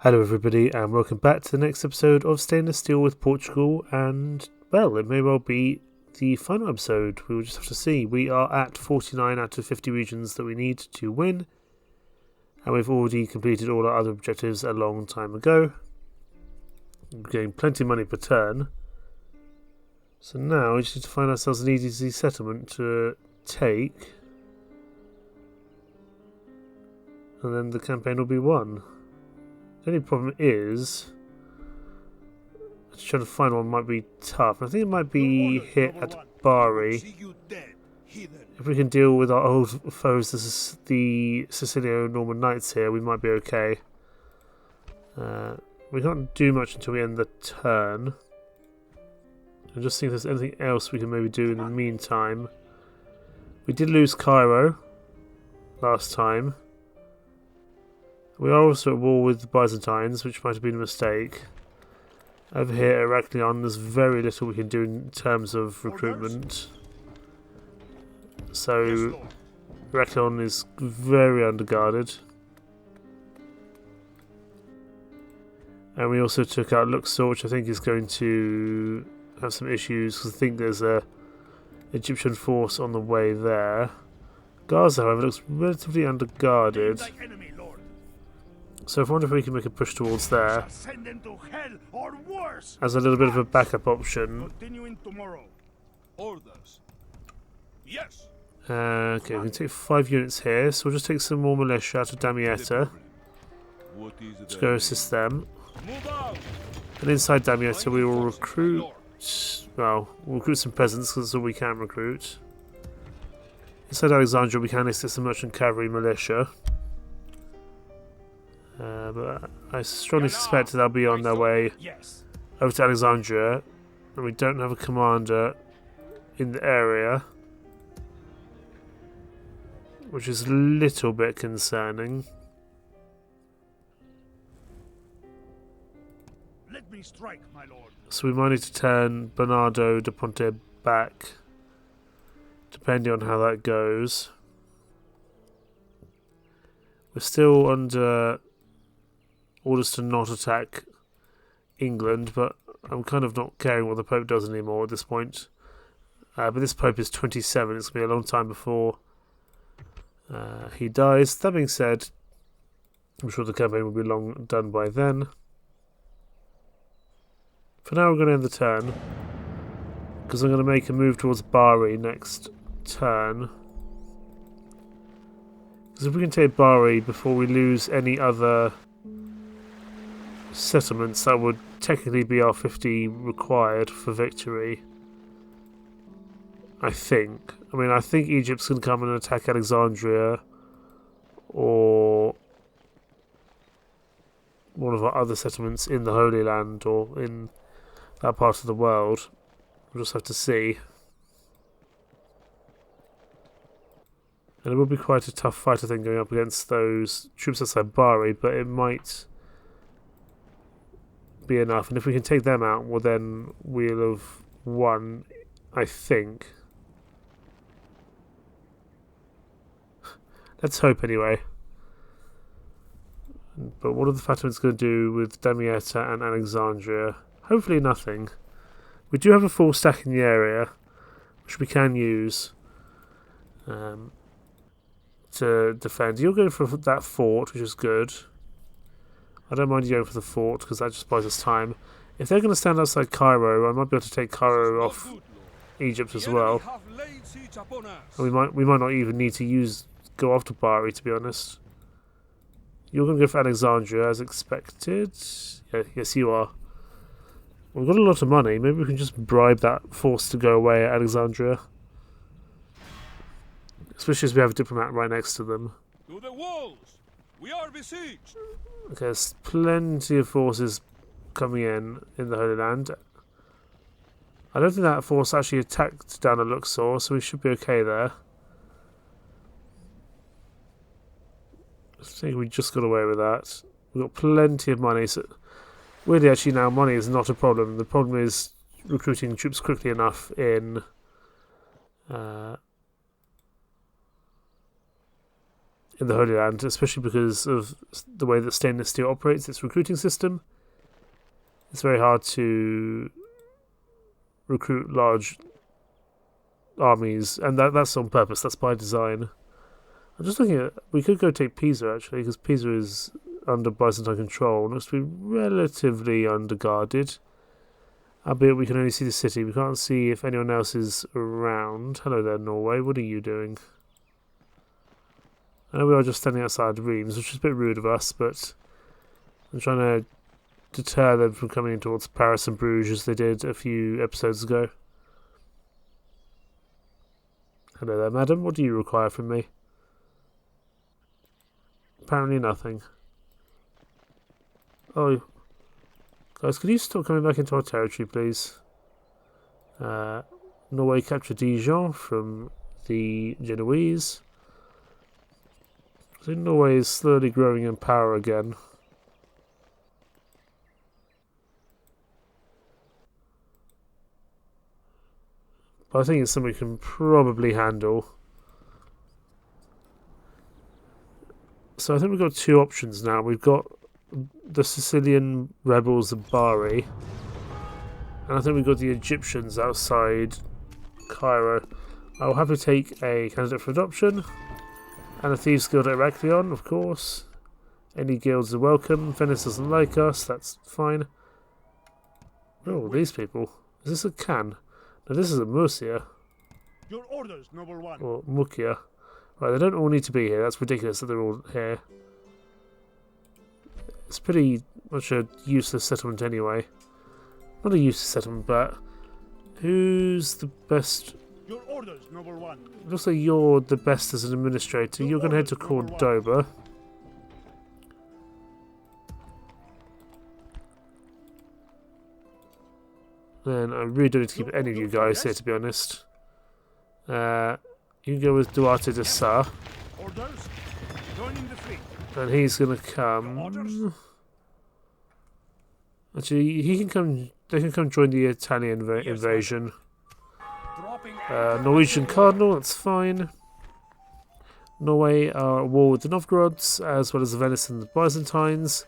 Hello everybody and welcome back to the next episode of Stainless Steel with Portugal, and well, it may well be the final episode. We will just have to see. We are at 49 out of 50 regions that we need to win, and we've already completed all our other objectives a long time ago. We're getting plenty of money per turn. So now we just need to find ourselves an easy settlement to take, and then the campaign will be won. The only problem is, just trying to find one might be tough. I think it might be hit at Bari. If we can deal with our old foes, this is the Sicilio-Norman Knights here, we might be okay. We can't do much until we end the turn. I'm just seeing if there's anything else we can maybe do in the meantime. We did lose Cairo last time. We are also at war with the Byzantines, which might have been a mistake. Over here at Heraklion, there's very little we can do in terms of recruitment. So, Heraklion is very underguarded. And we also took out Luxor, which I think is going to have some issues, because I think there's a Egyptian force on the way there. Gaza, however, looks relatively underguarded. So I wonder if we can make a push towards there as a little bit of a backup option. Okay, we can take 5 units here, so we'll just take some more militia out of Damietta. Just go assist them. And inside Damietta we will recruit, well, we'll recruit some peasants because that's all we can recruit. Inside Alexandria we can assist some merchant cavalry militia. But I strongly suspect they'll be on their way over to Alexandria, and we don't have a commander in the area, which is a little bit concerning. Let me strike, my lord. So we might need to turn Bernardo de Ponte back, depending on how that goes. We're still under orders to not attack England, but I'm kind of not caring what the Pope does anymore at this point. But this Pope is 27, it's going to be a long time before he dies. That being said, I'm sure the campaign will be long done by then. For now we're going to end the turn, because I'm going to make a move towards Bari next turn. Because if we can take Bari before we lose any other settlements, that would technically be our 50 required for victory. I think. I mean, I think Egypt's going to come and attack Alexandria or one of our other settlements in the Holy Land or in that part of the world. We'll just have to see. And it will be quite a tough fight, I think, going up against those troops outside Bari, but it might be enough. And if we can take them out, well then we'll have won, I think. Let's hope anyway. But what are the Fatimids going to do with Damietta and Alexandria? Hopefully nothing. We do have a full stack in the area, which we can use to defend. You're going for that fort, which is good. I don't mind you going for the fort, because that just buys us time. If they're going to stand outside Cairo, I might be able to take Cairo off Egypt as well. And we might not even need to go after Bari, to be honest. You're going to go for Alexandria, as expected. Yeah, yes, you are. We've got a lot of money. Maybe we can just bribe that force to go away at Alexandria. Especially as we have a diplomat right next to them. To the walls! We are besieged! Okay, there's plenty of forces coming in the Holy Land. I don't think that force actually attacked down at Luxor, so we should be okay there. I think we just got away with that. We've got plenty of money, so really actually now money is not a problem. The problem is recruiting troops quickly enough in in the Holy Land, especially because of the way that Stainless Steel operates its recruiting system. It's very hard to recruit large armies, and that's on purpose. That's by design. I'm just looking at... We could go take Pisa, actually, because Pisa is under Byzantine control. It looks to be relatively underguarded. Albeit we can only see the city. We can't see if anyone else is around. Hello there, Norway. What are you doing? I know we are just standing outside Reims, which is a bit rude of us, but I'm trying to deter them from coming in towards Paris and Bruges as they did a few episodes ago. Hello there, madam. What do you require from me? Apparently nothing. Oh, guys, could you stop coming back into our territory, please? Norway captured Dijon from the Genoese. I think Norway is slowly growing in power again. But I think it's something we can probably handle. So I think we've got two options now. We've got the Sicilian rebels of Bari, and I think we've got the Egyptians outside Cairo. I'll have to take a candidate for adoption, and a Thieves Guild at Heraklion, of course. Any guilds are welcome. Venice doesn't like us, that's fine. Oh, these people. Is this a Khan? No, this is a Murcia. Your orders, noble one. Or Mukia. Right, they don't all need to be here. That's ridiculous that they're all here. It's pretty much a useless settlement anyway. Not a useless settlement, but who's the best? Your orders, noble one. Looks like you're the best as an administrator. You're going to head to Cordoba. Then I really don't need to keep any of you guys here, to be honest. You can go with Duarte de Sa. Orders. Joining the fleet. And he's going to come... Actually, he can come. They can come join the Italian invasion. Norwegian Cardinal, that's fine. Norway are at war with the Novgorods, as well as the Venice and the Byzantines.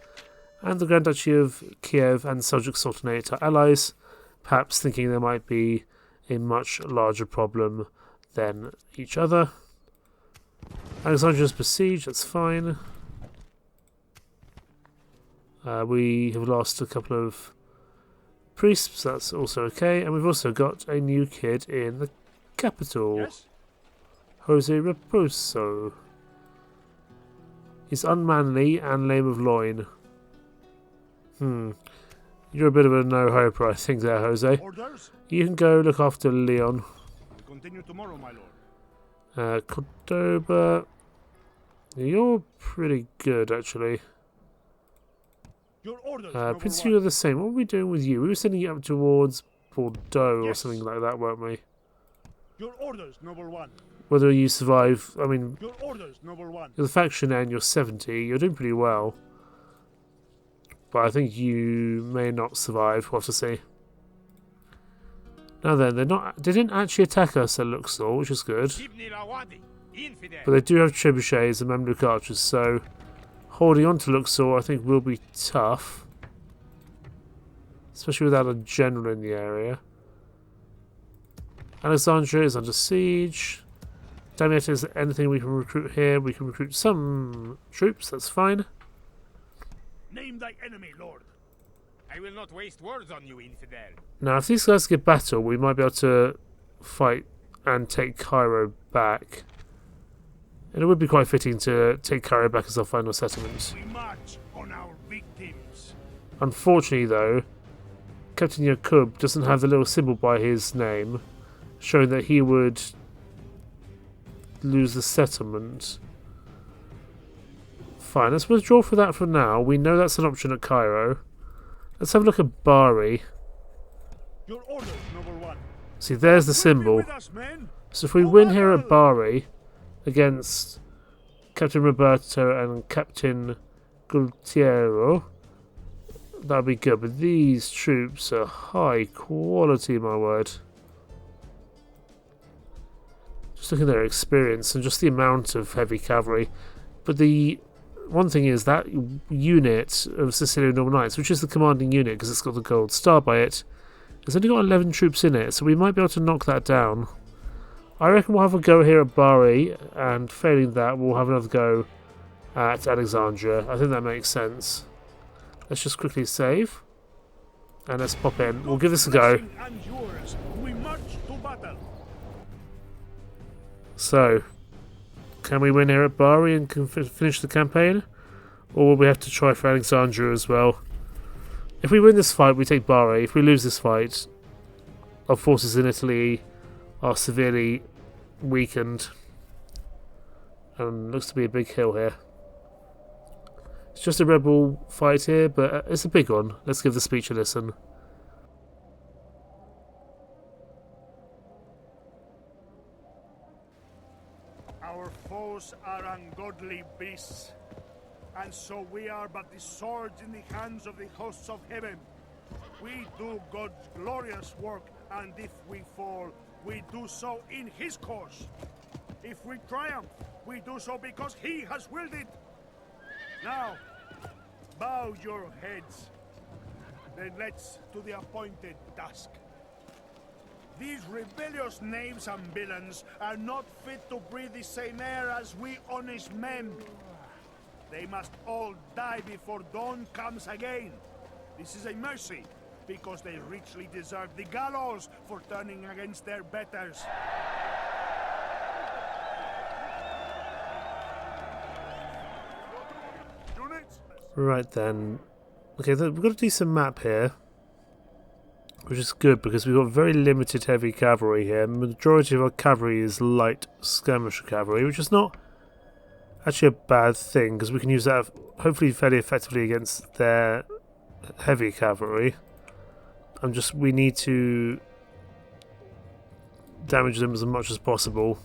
And the Grand Duchy of Kiev and Seljuk Sultanate are allies, perhaps thinking there might be a much larger problem than each other. Alexandria's besieged, that's fine. We have lost a couple of priests, that's also okay. And we've also got a new kid in the capital. Yes? Jose Raposo. He's unmanly and lame of loin. You're a bit of a no-hoper, I think there, Jose. Orders. You can go look after Leon. We continue tomorrow, my lord. Cordoba. You're pretty good, actually. Your orders, Prince, you're the same. What were we doing with you? We were sending you up towards Bordeaux or Yes. something like that, weren't we? Your orders, noble one. Whether you survive, I mean, Your orders, noble one. you're the faction and you're 70. You're doing pretty well. But I think you may not survive. We'll have to see. Now then, they didn't actually attack us at Luxor, which is good. But they do have trebuchets and Mamluk archers, so holding on to Luxor I think will be tough. Especially without a general in the area. Alexandria is under siege. Damietta, is there anything we can recruit here? We can recruit some troops, that's fine. Name thy enemy, lord. I will not waste words on you, infidel. Now, if these guys get battle, we might be able to fight and take Cairo back. And it would be quite fitting to take Cairo back as our final settlement. We march on our victims. Unfortunately, though, Captain Yakub doesn't have the little symbol by his name, showing that he would lose the settlement. Fine, let's withdraw for that for now. We know that's an option at Cairo. Let's have a look at Bari. Your orders, noble one. See, there's the symbol. With us, men. So if we win here at Bari against Captain Roberto and Captain Gultiero, that'd be good. But these troops are high quality, my word. Just looking at their experience and just the amount of heavy cavalry. But the one thing is that unit of Sicilian Northern Knights, which is the commanding unit because it's got the gold star by it, has only got 11 troops in it, so we might be able to knock that down. I reckon we'll have a go here at Bari, and failing that, we'll have another go at Alexandria. I think that makes sense. Let's just quickly save. And let's pop in. We'll give this a go. We march to battle. So, can we win here at Bari and finish the campaign? Or will we have to try for Alexandria as well? If we win this fight, we take Bari. If we lose this fight, our forces in Italy are severely weakened. And looks to be a big hill here. It's just a rebel fight here, but it's a big one. Let's give the speech a listen. Our foes are ungodly beasts, and so we are but the swords in the hands of the hosts of heaven. We do God's glorious work, and if we fall, we do so in His cause. If we triumph, we do so because He has willed it. Now, bow your heads. Then let's to the appointed task. These rebellious knaves and villains are not fit to breathe the same air as we honest men. They must all die before dawn comes again. This is a mercy, because they richly deserve the gallows for turning against their betters. Right then. Okay, we've got a decent map here, which is good because we've got very limited heavy cavalry here. The majority of our cavalry is light skirmisher cavalry, which is not actually a bad thing because we can use that hopefully fairly effectively against their heavy cavalry. We need to damage them as much as possible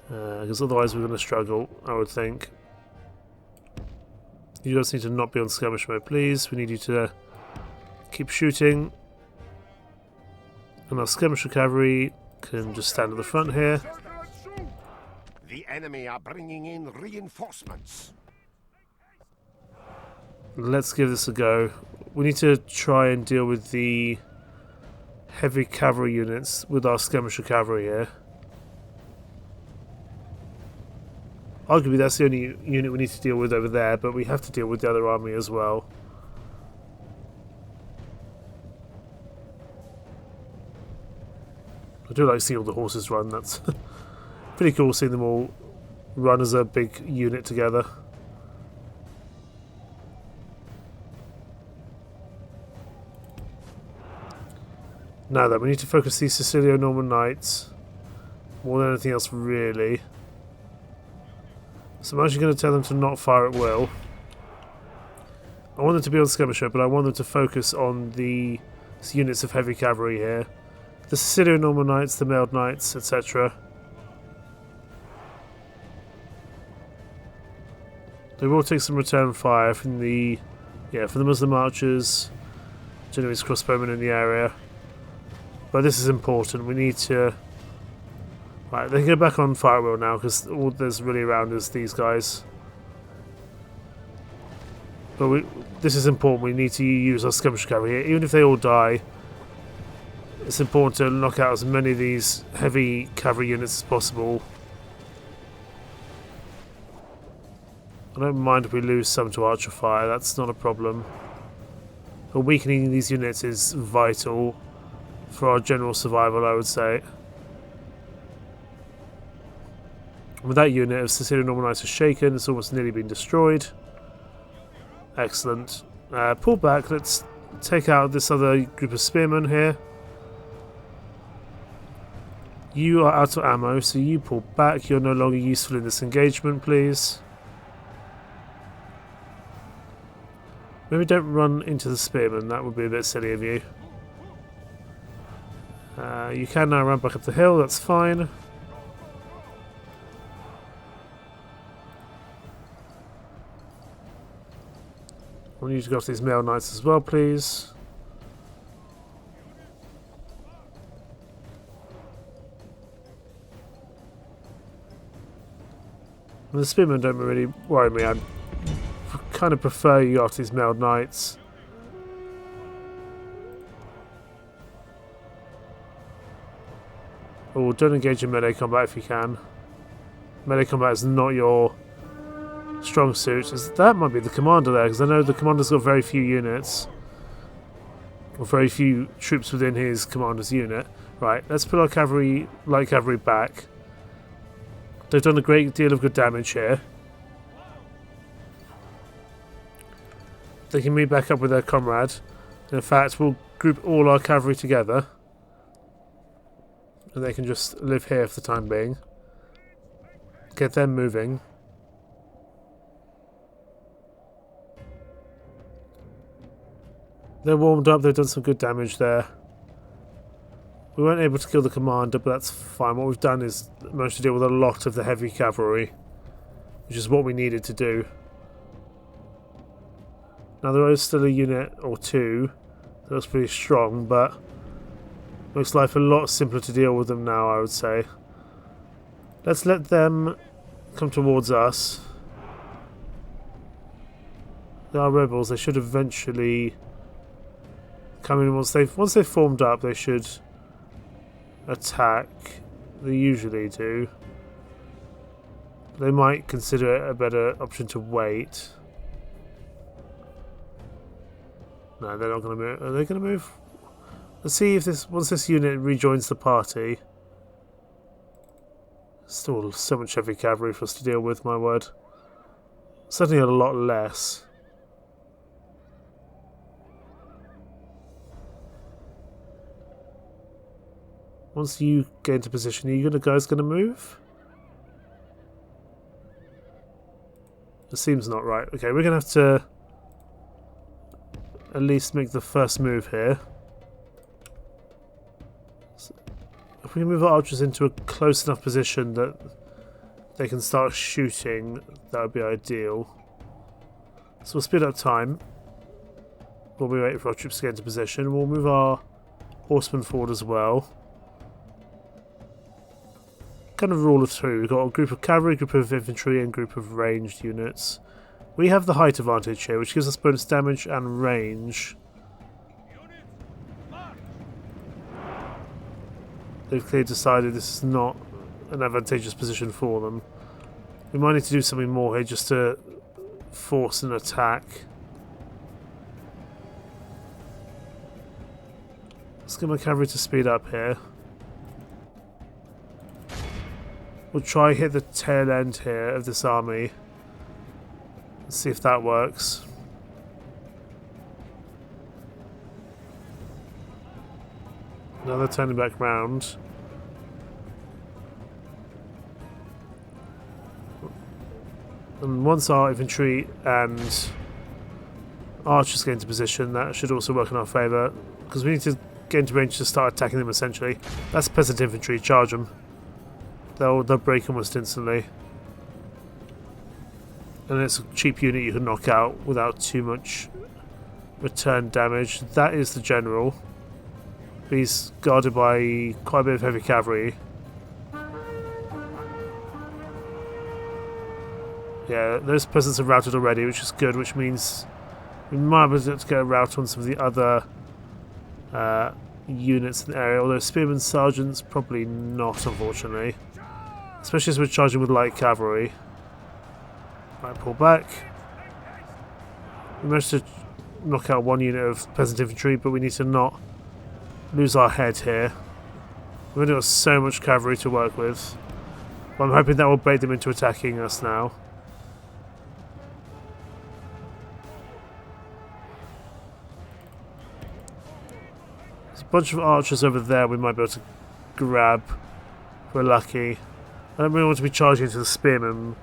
because otherwise we're going to struggle, I would think. You guys need to not be on skirmish mode, please. We need you to keep shooting. And our skirmisher cavalry can just stand at the front here. The enemy are bringing in reinforcements. Let's give this a go. We need to try and deal with the heavy cavalry units with our skirmisher cavalry here. Arguably that's the only unit we need to deal with over there, but we have to deal with the other army as well. I do like seeing all the horses run, that's pretty cool seeing them all run as a big unit together. Now then, we need to focus these Sicilio-Norman Knights more than anything else really. So I'm actually going to tell them to not fire at will. I want them to be on skirmisher, but I want them to focus on the units of heavy cavalry here. The Sicilio-Norman Knights, the Mailed Knights, etc. They will take some return fire from the Muslim archers, Genoese crossbowmen in the area. But this is important. We need to... Right, they can go back on fire at will now because all there's really around is these guys. But this is important. We need to use our skirmish cavalry here. Even if they all die, it's important to knock out as many of these heavy cavalry units as possible. I don't mind if we lose some to archer fire. That's not a problem. But weakening these units is vital for our general survival, I would say. With that unit of Sicilian Norman Knights is shaken, it's almost nearly been destroyed. Excellent. Pull back, let's take out this other group of spearmen here. You are out of ammo, so you pull back. You're no longer useful in this engagement, please. Maybe don't run into the spearmen, that would be a bit silly of you. You can now run back up the hill, that's fine. I want you to go after these male knights as well, please. The spearmen don't really worry me. I kind of prefer you after these mailed knights. Oh, don't engage in melee combat if you can. Melee combat is not your strong suit. That might be the commander there, because I know the commander's got very few units. Or very few troops within his commander's unit. Right, let's put our cavalry, light cavalry back. They've done a great deal of good damage here. They can meet back up with their comrade. In fact, we'll group all our cavalry together. And they can just live here for the time being. Get them moving. They're warmed up, they've done some good damage there. We weren't able to kill the commander, but that's fine. What we've done is managed to deal with a lot of the heavy cavalry, which is what we needed to do. Now there is still a unit or two that looks pretty strong, but makes life a lot simpler to deal with them now, I would say. Let's let them come towards us. They are rebels, they should eventually come in once they've formed up. They should attack. They usually do. They might consider it a better option to wait. No, they're not going to move. Are they going to move? Let's see if once this unit rejoins the party. Still so much heavy cavalry for us to deal with, my word. Certainly a lot less. Once you get into position, are you guys going to move? It seems not right. Okay, we're going to have to at least make the first move here. So if we can move our archers into a close enough position that they can start shooting, that would be ideal. So we'll speed up time. We'll be waiting for our troops to get into position. We'll move our horsemen forward as well. Kind of rule of two. We've got a group of cavalry, group of infantry, and group of ranged units. We have the height advantage here, which gives us bonus damage and range. They've clearly decided this is not an advantageous position for them. We might need to do something more here just to force an attack. Let's get my cavalry to speed up here. We'll try hit the tail end here of this army. Let's see if that works. Now they're turning back round. And once our infantry and archers get into position, that should also work in our favour. Because we need to get into range to start attacking them essentially. That's peasant infantry, charge them. They'll break almost instantly. And it's a cheap unit you can knock out without too much return damage. That is the general. He's guarded by quite a bit of heavy cavalry. Yeah, those peasants are routed already, which is good, which means we might be able to get a rout on some of the other units in the area, although spearmen sergeants probably not, unfortunately. Especially as we're charging with light cavalry. Right, pull back. We managed to knock out one unit of peasant infantry, but we need to not lose our head here. We've only got so much cavalry to work with. But I'm hoping that will bait them into attacking us now. There's a bunch of archers over there we might be able to grab if we're lucky. I don't really want to be charging into the spearmen.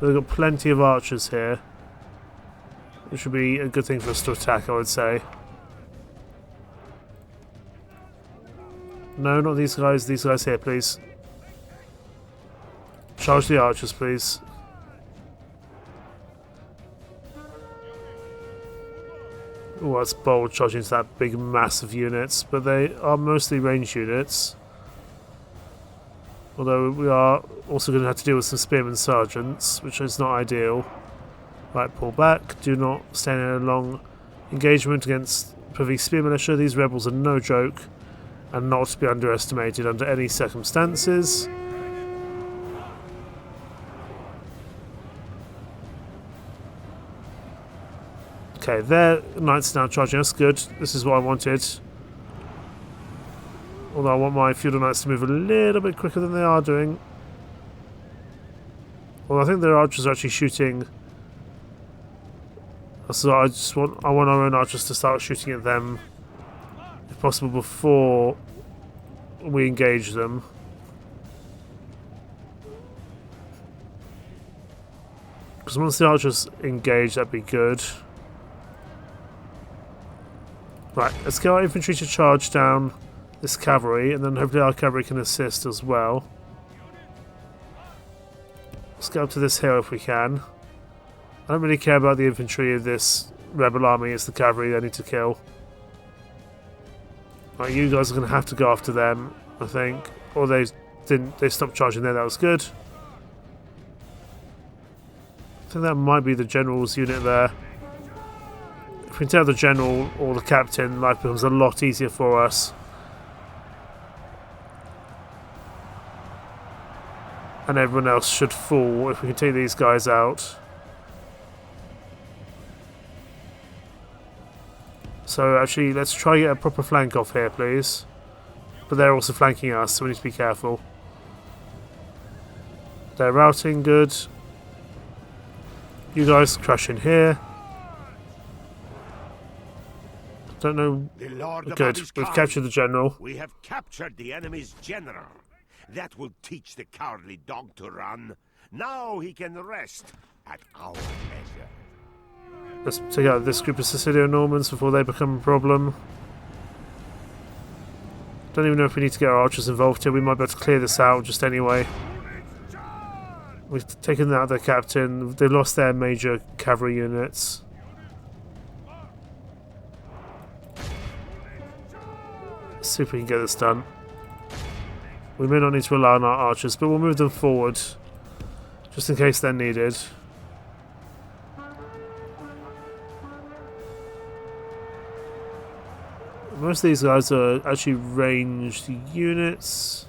We've got plenty of archers here, which would be a good thing for us to attack, I would say. No, not these guys. These guys here, please. Charge the archers, please. Oh, that's bold, charging into that big mass of units, but they are mostly ranged units. Although we are also going to have to deal with some spearmen sergeants, which is not ideal. Right, pull back. Do not stand in a long engagement against Privy Spear Militia. These rebels are no joke and not to be underestimated under any circumstances. Okay, their knights are now charging us. Good. This is what I wanted. Although I want my feudal knights to move a little bit quicker than they are doing. Well, I think their archers are actually shooting. So I want our own archers to start shooting at them, if possible, before we engage them. Because once the archers engage, that'd be good. Right, let's get our infantry to charge down this cavalry, and then hopefully our cavalry can assist as well. Let's get up to this hill if we can. I don't really care about the infantry of this rebel army, it's the cavalry they need to kill. Right, you guys are going to have to go after them, I think. Or they stopped charging there, that was good. I think that might be the general's unit there. If we can tell the general or the captain, life becomes a lot easier for us. And everyone else should fall if we can take these guys out. So actually, let's try to get a proper flank off here, please. But they're also flanking us, so we need to be careful. They're routing, good. You guys crash in here. Don't know. Good, we've captured the general. We have captured the enemy's general. That will teach the cowardly dog to run. Now he can rest at our leisure. Let's take out this group of Sicilian Normans before they become a problem. Don't even know if we need to get our archers involved here. We might be able to clear this out just anyway. We've taken out their captain. They've lost their major cavalry units. Let's see if we can get this done. We may not need to rely on our archers, but we'll move them forward just in case they're needed. Most of these guys are actually ranged units.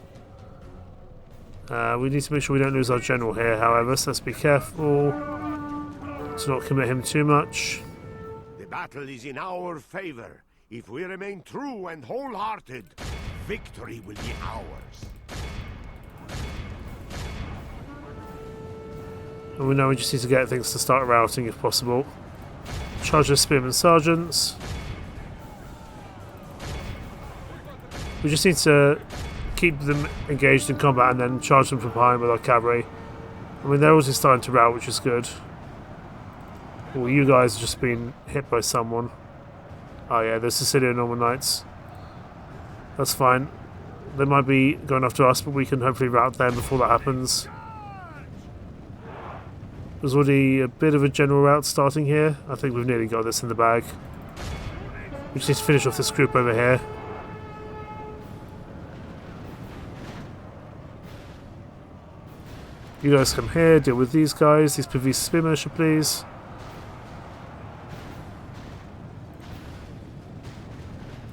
We need to make sure we don't lose our general here, however, so let's be careful to not commit him too much. The battle is in our favor. If we remain true and wholehearted, victory will be ours. And we know we just need to get things to start routing if possible. Charge the spearmen sergeants. We just need to keep them engaged in combat and then charge them from behind with our cavalry. I mean, they're also starting to rout, which is good. Well, you guys have just been hit by someone. Oh yeah, the Sicilian Norman Knights. That's fine. They might be going after us, but we can hopefully rout them before that happens. There's already a bit of a general rout starting here. I think we've nearly got this in the bag. We just need to finish off this group over here. You guys come here, deal with these guys. These Pavese Spear Militia, please.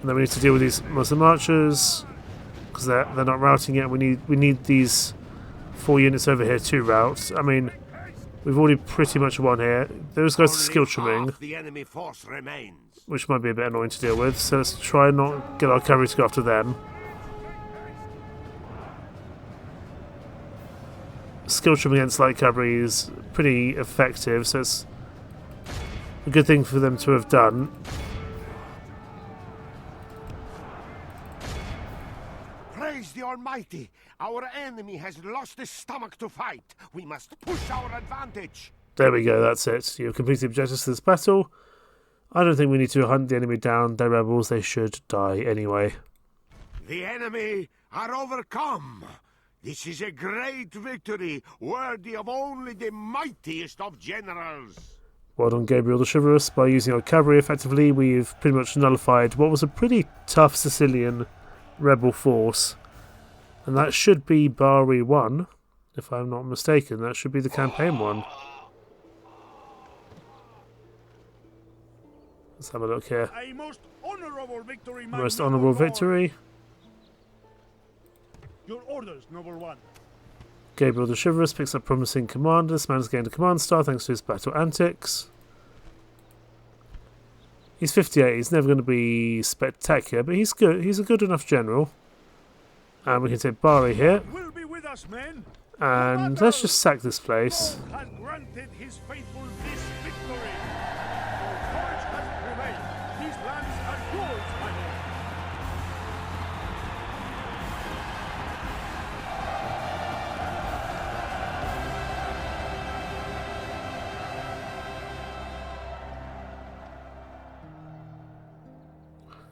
And then we need to deal with these Muslim archers because they're not routing yet. We need these 4 units over here to rout. I mean, we've already pretty much won here. Those guys are skill trimming, which might be a bit annoying to deal with. So let's try and not get our cavalry to go after them. Skill trim against light cavalry is pretty effective, so it's a good thing for them to have done. Praise the Almighty! Our enemy has lost his stomach to fight. We must push our advantage. There we go, that's it. You've completed the objectives to this battle. I don't think we need to hunt the enemy down. They're rebels, they should die anyway. The enemy are overcome. This is a great victory, worthy of only the mightiest of generals. Well done, Gabriel the Chivalrous. By using our cavalry effectively, we've pretty much nullified what was a pretty tough Sicilian rebel force. And that should be Bari 1, if I'm not mistaken. That should be the campaign one. Let's have a look here. A most honorable victory, my Most noble honourable lord. victory. Your orders, noble one. Gabriel the Chivalrous picks up promising commander. This man has gained a command star thanks to his battle antics. He's 58. He's never going to be spectacular, but he's good. He's a good enough general. And we can take Bari here. Will be with us, men. And let's just sack this place. God has granted his faithful this victory. Your courage has prevailed. These lands are yours, my lord.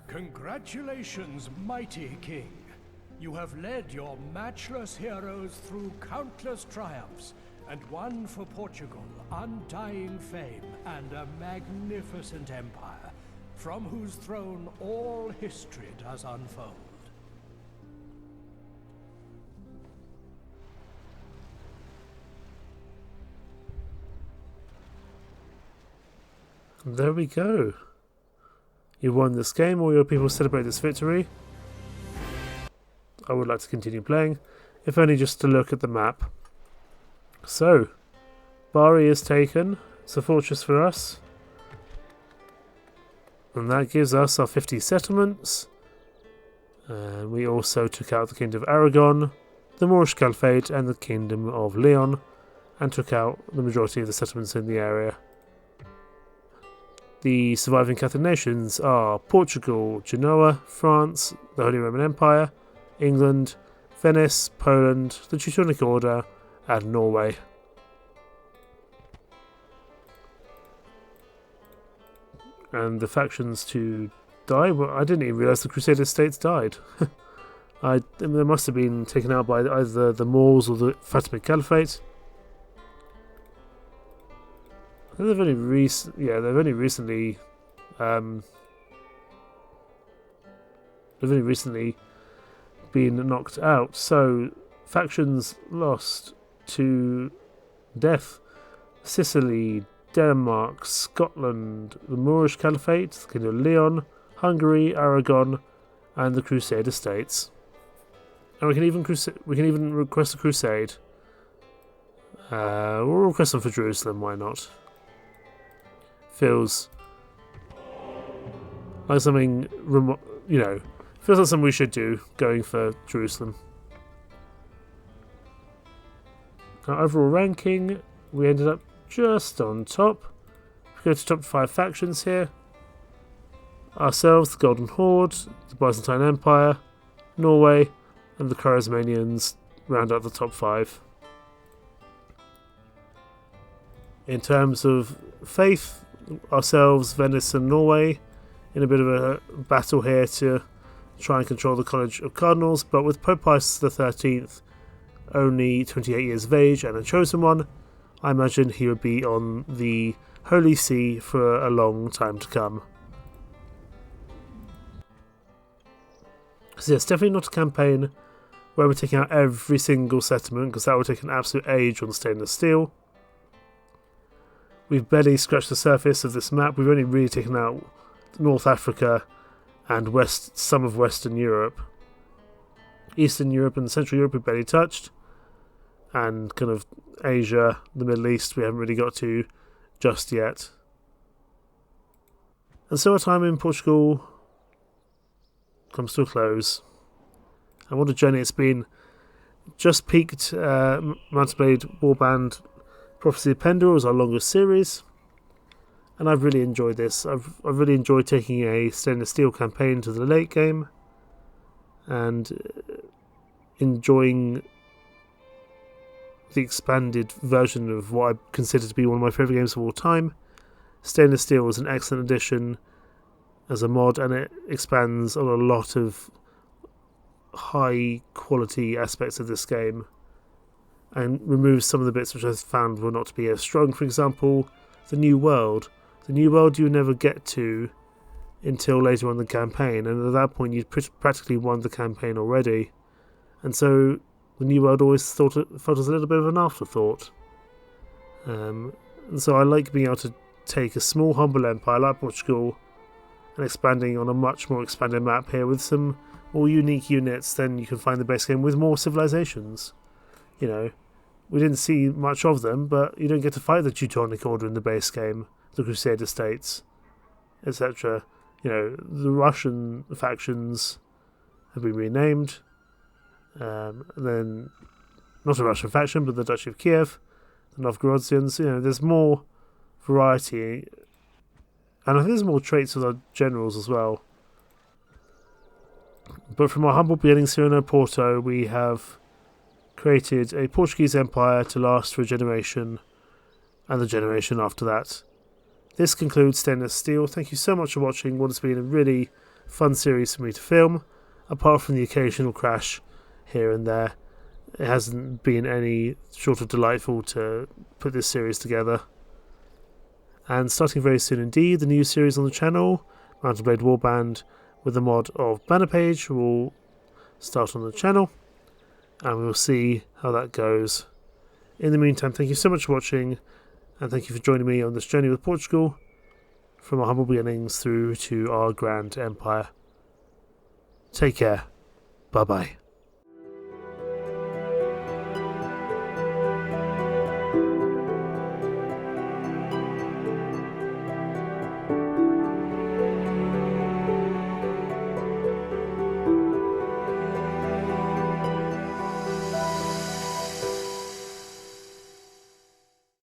Congratulations, mighty king. You have led your matchless heroes through countless triumphs and won for Portugal undying fame and a magnificent empire, from whose throne all history does unfold. There we go. You won this game. All your people celebrate this victory. I would like to continue playing, if only just to look at the map. So, Bari is taken. It's a fortress for us. And that gives us our 50 settlements. And we also took out the Kingdom of Aragon, the Moorish Caliphate and the Kingdom of Leon, and took out the majority of the settlements in the area. The surviving Catholic nations are Portugal, Genoa, France, the Holy Roman Empire, England, Venice, Poland, the Teutonic Order, and Norway. And the factions to die? Well, I didn't even realise the Crusader states died. They must have been taken out by either the Moors or the Fatimid Caliphate. They've only recently been knocked out. So factions lost to death: Sicily, Denmark, Scotland, the Moorish Caliphate, the Kingdom of Leon, Hungary, Aragon, and the Crusader states. And we can even request a crusade. We'll request them for Jerusalem. Why not? Feels like something, feels like something we should do, going for Jerusalem. Our overall ranking, we ended up just on top. We go to top 5 factions here. Ourselves, the Golden Horde, the Byzantine Empire, Norway, and the Khwarezmians round out the top 5. In terms of faith, ourselves, Venice and Norway, in a bit of a battle here to try and control the College of Cardinals, but with Pope Pius XIII only 28 years of age and a chosen one, I imagine he would be on the Holy See for a long time to come. So yes, definitely not a campaign where we're taking out every single settlement, because that would take an absolute age on stainless steel. We've barely scratched the surface of this map. We've only really taken out North Africa and some of Western Europe. Eastern Europe and Central Europe we've barely touched. And kind of Asia, the Middle East, we haven't really got to just yet. And so our time in Portugal comes to a close. And what a journey it's been. Just peaked Mountain Blade Warband Prophecy of Pendor was our longest series, and I've really enjoyed this. I've really enjoyed taking a stainless steel campaign to the late game, and enjoying the expanded version of what I consider to be one of my favourite games of all time. Stainless Steel was an excellent addition as a mod, and it expands on a lot of high quality aspects of this game, and removes some of the bits which I found were not to be as strong. For example, the New World. The New World you never get to until later on in the campaign, and at that point you'd practically won the campaign already. And so the New World always felt as a little bit of an afterthought. And so I like being able to take a small, humble empire like Portugal and expanding on a much more expanded map here with some more unique units than you can find in the base game with more civilizations. You know, we didn't see much of them, but you don't get to fight the Teutonic Order in the base game, the Crusader states, etc. You know, the Russian factions have been renamed. Then, not a Russian faction, but the Duchy of Kiev, the Novgorodians. You know, there's more variety, and I think there's more traits with our generals as well. But from our humble beginnings here in Oporto, we have created a Portuguese empire to last for a generation, and the generation after that. This concludes Stainless Steel. Thank you so much for watching what has been a really fun series for me to film, apart from the occasional crash here and there. It hasn't been any short of delightful to put this series together. And starting very soon indeed, the new series on the channel, Mountain Blade Warband, with the mod of Banner Page, will start on the channel, and we'll see how that goes. In the meantime, thank you so much for watching, and thank you for joining me on this journey with Portugal, from our humble beginnings through to our grand empire. Take care. Bye bye.